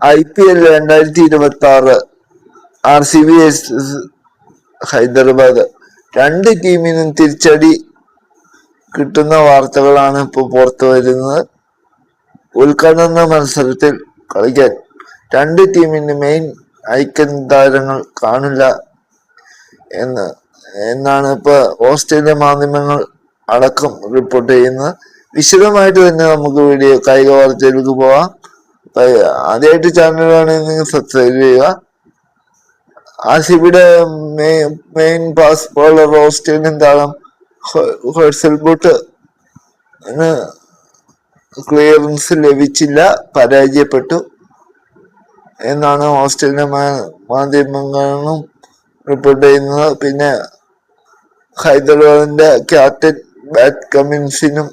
IPL 2026 RCB Hyderabad. രണ്ട് ടീമിനും തിരിച്ചടി കിട്ടുന്ന വാർത്തകളാണ് ഇപ്പോൾ പുറത്തു വരുന്നത്. ഉദ്ഘാടന മത്സരത്തിൽ കളിക്കാൻ രണ്ട് ടീമിന്റെ മെയിൻ ഐക്കൺ താരങ്ങൾ കാണില്ല എന്നാണ് ഇപ്പൊ ഓസ്ട്രേലിയ മാധ്യമങ്ങൾ അടക്കം റിപ്പോർട്ട് ചെയ്യുന്നത്. വിശദമായിട്ട് തന്നെ നമുക്ക് കായിക വാർത്തയിലേക്ക് പോവാം. ആദ്യമായിട്ട് ചാനലാണെങ്കിൽ സബ്സ്ക്രൈബ് ചെയ്യുക. RCBയുടെ മെയിൻ ഫാസ്റ്റ് ബോളർ ഓസ്ട്രേലിയൻ താരം ഹെർസൽബുട്ട് ക്ലിയറൻസ് ലഭിച്ചില്ല, പരാജയപ്പെട്ടു എന്നാണ് ഓസ്ട്രേലിയൻ മാധ്യമങ്ങളും റിപ്പോർട്ട് ചെയ്യുന്നത്. പിന്നെ ഹൈദരാബാദിന്റെ ക്യാപ്റ്റൻ ബാറ്റ് കമ്മിൻസിനും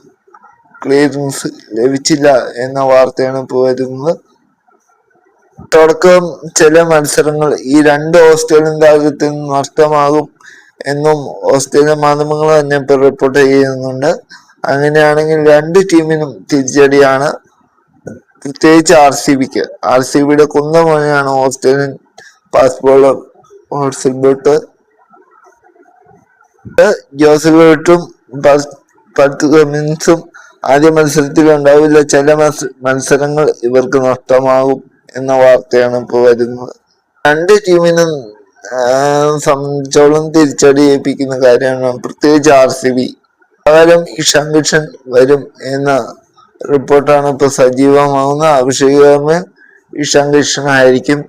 ക്ലിയറൻസ് ലഭിച്ചില്ല എന്ന വാർത്തയാണ് ഇപ്പോൾ വരുന്നത്. തുടക്കം ചില മത്സരങ്ങൾ ഈ രണ്ട് ഓസ്ട്രേലിയൻ താരത്തിന് നഷ്ടമാകും എന്നും ഓസ്ട്രേലിയൻ മാധ്യമങ്ങൾ തന്നെ ഇപ്പോൾ റിപ്പോർട്ട് ചെയ്യുന്നുണ്ട്. അങ്ങനെയാണെങ്കിൽ രണ്ട് ടീമിനും തിരിച്ചടിയാണ്, പ്രത്യേകിച്ച് RCBക്ക്. RCBയുടെ കുന്തമണിയാണ് ഓസ്ട്രേലിയൻ ഫാസ്റ്റ് ബോളർ ജോസഫും പത്ത് കമ്മിൻസും ആദ്യ മത്സരത്തിൽ ഉണ്ടാവില്ല. ചില മത്സരങ്ങൾ ഇവർക്ക് നഷ്ടമാകും എന്ന വാർത്തയാണ് ഇപ്പോൾ വരുന്നത്. രണ്ട് ടീമിനും സംബന്ധിച്ചോളം തിരിച്ചടി ഏൽപ്പിക്കുന്ന കാര്യമാണ്, പ്രത്യേകിച്ച് RCB. പകരം ഇഷാൻ കിഷൻ വരും എന്ന റിപ്പോർട്ടാണ് ഇപ്പൊ സജീവമാകുന്നത്. അഭിഷേക് ശർമ്മ ഇഷാൻ കിഷൻ ആയിരിക്കും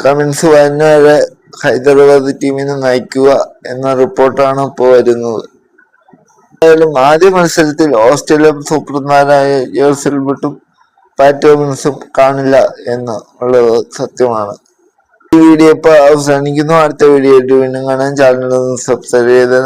കമിൻസ് വരെ ഹൈദരാബാദ് ടീമിനെ നയിക്കുക എന്ന റിപ്പോർട്ടാണ് ഇപ്പോൾ വരുന്നത്. എന്തായാലും ആദ്യ മത്സരത്തിൽ ഓസ്ട്രേലിയൻ സൂപ്പർ താരമായ ജോസൽബട്ടും പാറ്റ് കമിൻസും കാണില്ല എന്നുള്ളത് സത്യമാണ്. ഈ വീഡിയോ ഇപ്പൊ അവസാനിക്കുന്നു. അടുത്ത വീഡിയോ ആയിട്ട് വീണ്ടും കാണാൻ ചാനൽ സബ്സ്ക്രൈബ് ചെയ്ത്